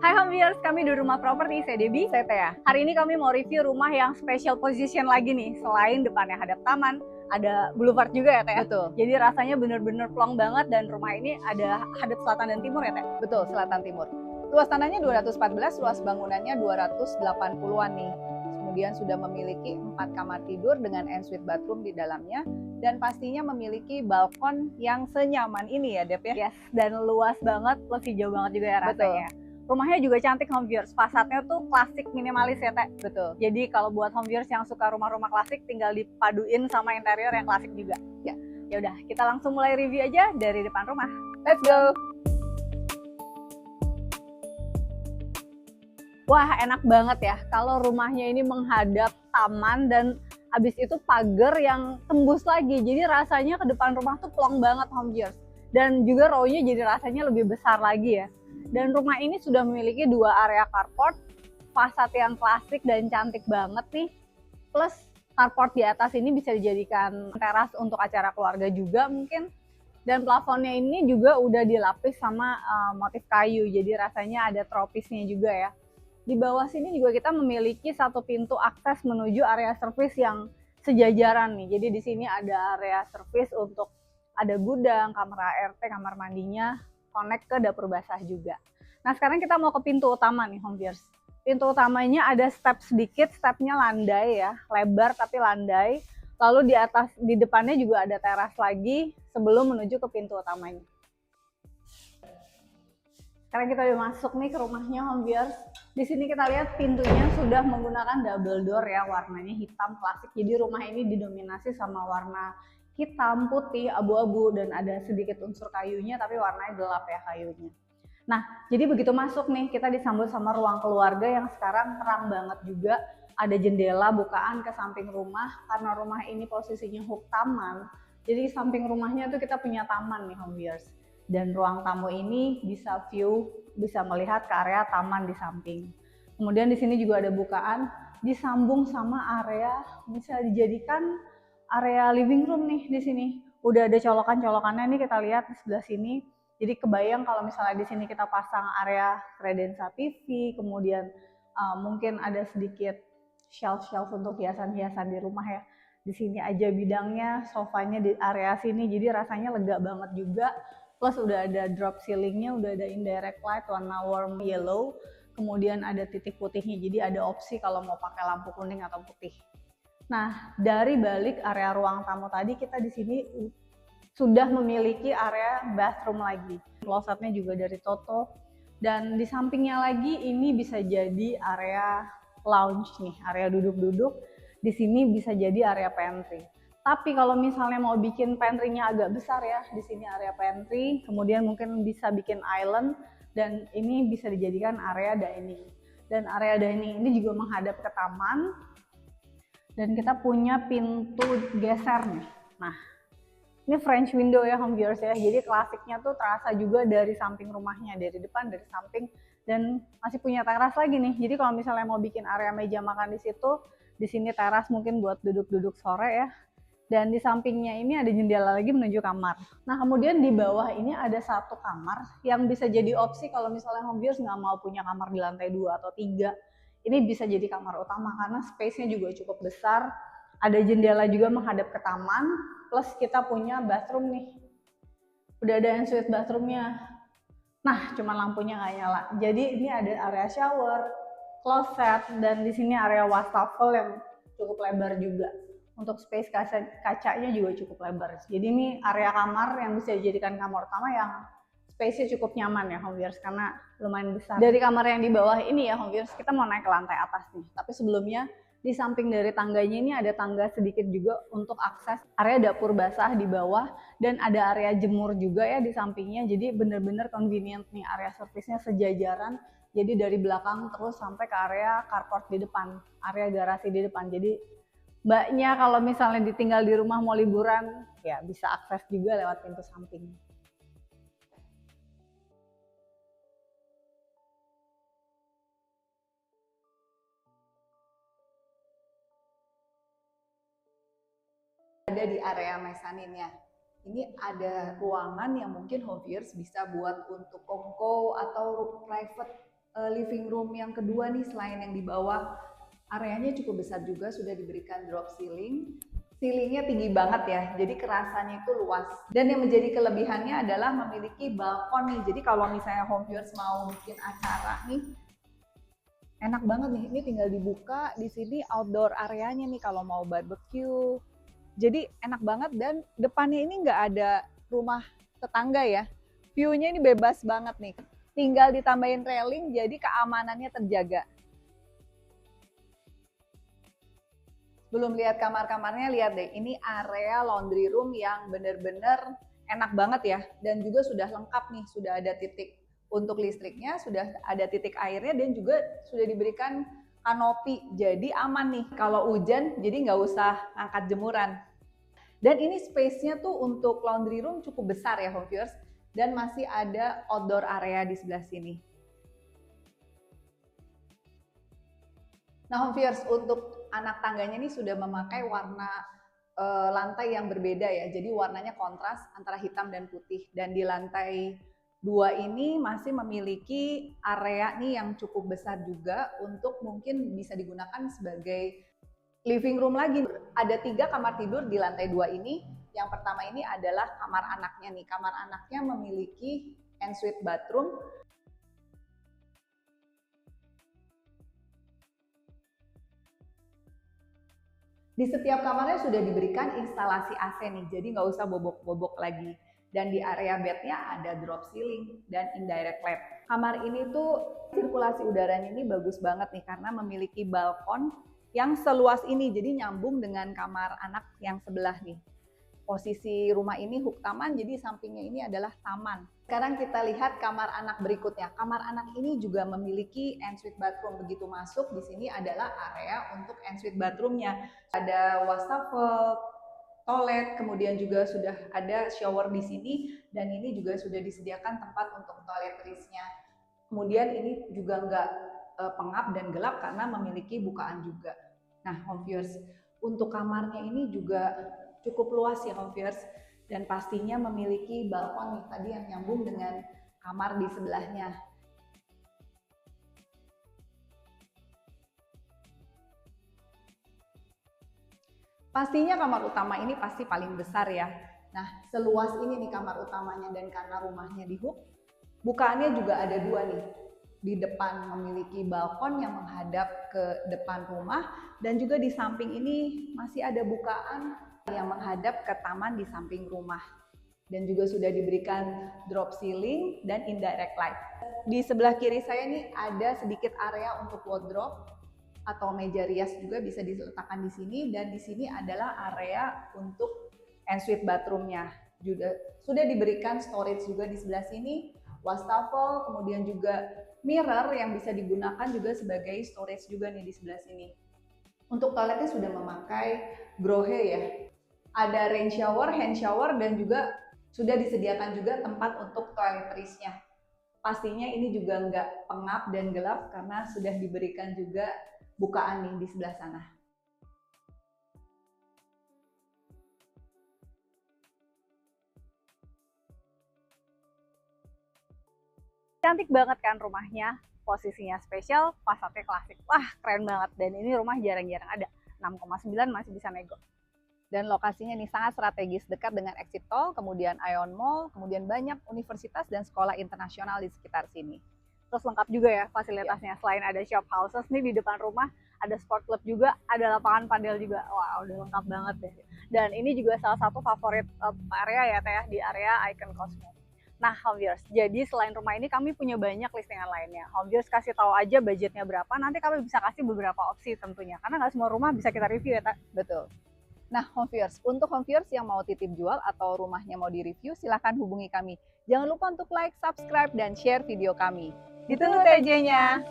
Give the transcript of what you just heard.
Hai home viewers, kami di Rumah Properti, saya Debbie, saya Thea. Hari ini kami mau review rumah yang special position lagi nih. Selain depannya hadap taman, ada boulevard juga ya Thea? Betul. Jadi rasanya bener-bener plong banget dan rumah ini ada hadap selatan dan timur ya Thea? Betul, selatan timur. Luas tanahnya 214, luas bangunannya 280-an nih. Kemudian sudah memiliki 4 kamar tidur dengan ensuite bathroom di dalamnya. Dan pastinya memiliki balkon yang senyaman ini ya Dep ya? Yes, dan luas banget, plus hijau banget juga ya rasanya. Betul. Rumahnya juga cantik home viewers, fasadnya tuh klasik minimalis ya Teh. Betul. Jadi kalau buat home viewers yang suka rumah-rumah klasik, tinggal dipaduin sama interior yang klasik juga. Ya. Ya udah, kita langsung mulai review aja dari depan rumah. Let's go! Wah, enak banget ya kalau rumahnya ini menghadap taman dan abis itu pagar yang tembus lagi. Jadi rasanya ke depan rumah tuh plong banget home viewers. Dan juga row-nya jadi rasanya lebih besar lagi ya. Dan rumah ini sudah memiliki 2 area carport, fasad yang klasik dan cantik banget nih. Plus carport di atas ini bisa dijadikan teras untuk acara keluarga juga mungkin. Dan plafonnya ini juga udah dilapis sama motif kayu, jadi rasanya ada tropisnya juga ya. Di bawah sini juga kita memiliki satu pintu akses menuju area service yang sejajaran nih. Jadi di sini ada area service untuk ada gudang, kamar ART, kamar mandinya, connect ke dapur basah juga. Nah sekarang kita mau ke pintu utama nih home viewers. Pintu utamanya ada step sedikit, stepnya landai ya, lebar tapi landai. Lalu di depannya juga ada teras lagi sebelum menuju ke pintu utamanya. Sekarang kita udah masuk nih ke rumahnya home viewers. Di sini kita lihat pintunya sudah menggunakan double door ya, warnanya hitam klasik. Jadi rumah ini didominasi sama warna hitam, putih, abu-abu, dan ada sedikit unsur kayunya tapi warnanya gelap ya kayunya. Nah, jadi begitu masuk nih kita disambut sama ruang keluarga yang sekarang terang banget juga. Ada jendela bukaan ke samping rumah karena rumah ini posisinya hook taman. Jadi samping rumahnya tuh kita punya taman nih home viewers. Dan ruang tamu ini bisa melihat ke area taman di samping. Kemudian di sini juga ada bukaan disambung sama area bisa dijadikan area living room nih di sini. Udah ada colokan-colokannya nih kita lihat di sebelah sini. Jadi kebayang kalau misalnya di sini kita pasang area kredensa TV, kemudian mungkin ada sedikit shelf-shelf untuk hiasan-hiasan di rumah ya. Di sini aja bidangnya, sofanya di area sini, jadi rasanya lega banget juga. Plus udah ada drop ceilingnya, udah ada indirect light warna warm yellow, kemudian ada titik putihnya, jadi ada opsi kalau mau pakai lampu kuning atau putih. Nah, dari balik area ruang tamu tadi kita di sini sudah memiliki area bathroom lagi. Klosetnya juga dari Toto. Dan di sampingnya lagi ini bisa jadi area lounge nih, area duduk-duduk. Di sini bisa jadi area pantry. Tapi kalau misalnya mau bikin pantry-nya agak besar ya, di sini area pantry, kemudian mungkin bisa bikin island, dan ini bisa dijadikan area dining. Dan area dining ini juga menghadap ke taman, dan kita punya pintu geser nih. Nah, ini French window ya home viewers ya, jadi klasiknya tuh terasa juga dari samping rumahnya, dari depan, dari samping, dan masih punya teras lagi nih. Jadi kalau misalnya mau bikin area meja makan di situ, di sini teras mungkin buat duduk-duduk sore ya. Dan di sampingnya ini ada jendela lagi menuju kamar. Nah kemudian di bawah ini ada satu kamar yang bisa jadi opsi kalau misalnya home viewers nggak mau punya kamar di lantai 2 atau 3. Ini bisa jadi kamar utama karena space-nya juga cukup besar. Ada jendela juga menghadap ke taman, plus kita punya bathroom nih. Udah ada ensuite bathroomnya. Nah, cuma lampunya nggak nyala. Jadi ini ada area shower, closet, dan di sini area wastafel yang cukup lebar juga. Untuk space kacanya juga cukup lebar. Jadi ini area kamar yang bisa dijadikan kamar utama yang space-nya cukup nyaman ya home viewers karena lumayan besar. Dari kamar yang di bawah ini ya home viewers, kita mau naik ke lantai atas nih. Tapi sebelumnya di samping dari tangganya ini ada tangga sedikit juga untuk akses area dapur basah di bawah dan ada area jemur juga ya di sampingnya. Jadi bener-bener convenient nih, area service-nya sejajaran. Jadi dari belakang terus sampai ke area carport di depan, area garasi di depan. Jadi mbaknya kalau misalnya ditinggal di rumah mau liburan ya bisa akses juga lewat pintu samping. Ada di area mezaninnya. Ini ada ruangan yang mungkin home viewers bisa buat untuk kongko atau private living room yang kedua nih, selain yang di bawah, areanya cukup besar juga, sudah diberikan drop ceiling. Ceilingnya tinggi banget ya, jadi kerasanya itu luas. Dan yang menjadi kelebihannya adalah memiliki balkon nih. Jadi kalau misalnya home viewers mau bikin acara nih, enak banget nih. Ini tinggal dibuka, di sini outdoor areanya nih kalau mau barbecue. Jadi enak banget, dan depannya ini nggak ada rumah tetangga ya. View-nya ini bebas banget nih. Tinggal ditambahin railing, jadi keamanannya terjaga. Belum lihat kamar-kamarnya, lihat deh. Ini area laundry room yang bener-bener enak banget ya. Dan juga sudah lengkap nih, sudah ada titik untuk listriknya, sudah ada titik airnya, dan juga sudah diberikan kanopi. Jadi aman nih kalau hujan, jadi nggak usah angkat jemuran. Dan ini space-nya tuh untuk laundry room cukup besar ya home viewers. Dan masih ada outdoor area di sebelah sini. Nah home viewers, untuk anak tangganya ini sudah memakai warna lantai yang berbeda ya. Jadi warnanya kontras antara hitam dan putih. Dan di lantai 2 ini masih memiliki area nih yang cukup besar juga untuk mungkin bisa digunakan sebagai living room lagi. Ada 3 kamar tidur di lantai 2 ini. Yang pertama ini adalah kamar anaknya nih. Kamar anaknya memiliki ensuite bathroom. Di setiap kamarnya sudah diberikan instalasi AC nih, jadi nggak usah bobok-bobok lagi. Dan di area bednya ada drop ceiling dan indirect light. Kamar ini tuh sirkulasi udaranya ini bagus banget nih karena memiliki balkon yang seluas ini, jadi nyambung dengan kamar anak yang sebelah nih. Posisi rumah ini hook taman, jadi sampingnya ini adalah taman. Sekarang kita lihat kamar anak berikutnya. Kamar anak ini juga memiliki ensuite bathroom. Begitu masuk, di sini adalah area untuk ensuite bathroomnya. Ada wastafel, toilet, kemudian juga sudah ada shower di sini, dan ini juga sudah disediakan tempat untuk toiletries-nya. Kemudian ini juga nggak pengap dan gelap karena memiliki bukaan juga. Nah, home viewers, untuk kamarnya ini juga cukup luas ya home viewers, dan pastinya memiliki balkon nih tadi yang nyambung dengan kamar di sebelahnya. Pastinya kamar utama ini pasti paling besar ya. Nah, seluas ini nih kamar utamanya, dan karena rumahnya di hook, bukaannya juga ada 2 nih. Di depan memiliki balkon yang menghadap ke depan rumah, dan juga di samping ini masih ada bukaan yang menghadap ke taman di samping rumah. Dan juga sudah diberikan drop ceiling dan indirect light. Di sebelah kiri saya nih ada sedikit area untuk wardrobe atau meja rias, juga bisa diletakkan di sini. Dan di sini adalah area untuk ensuite bathroomnya. Juga sudah diberikan storage juga di sebelah sini, wastafel, kemudian juga mirror yang bisa digunakan juga sebagai storage juga nih di sebelah sini. Untuk toiletnya sudah memakai Grohe ya. Ada rain shower, hand shower, dan juga sudah disediakan juga tempat untuk toiletries-nya. Pastinya ini juga nggak pengap dan gelap karena sudah diberikan juga bukaan nih di sebelah sana. Cantik banget kan rumahnya, posisinya spesial, fasadnya klasik. Wah, keren banget. Dan ini rumah jarang-jarang ada. 6,9 masih bisa nego. Dan lokasinya nih sangat strategis, dekat dengan exit tol, kemudian Ion Mall, kemudian banyak universitas dan sekolah internasional di sekitar sini. Terus lengkap juga ya fasilitasnya. Selain ada shop houses nih di depan rumah, ada sport club juga, ada lapangan padel juga. Wah, udah lengkap banget deh. Dan ini juga salah satu favorit area ya Teh, di area Icon Cosmo. Nah, home viewers, jadi selain rumah ini kami punya banyak listingan lainnya. Home viewers kasih tahu aja budgetnya berapa, nanti kami bisa kasih beberapa opsi tentunya. Karena nggak semua rumah bisa kita review ya, Teh. Betul. Nah, home viewers, untuk home viewers yang mau titip jual atau rumahnya mau direview, silahkan hubungi kami. Jangan lupa untuk like, subscribe, dan share video kami. Ditunggu TJ-nya.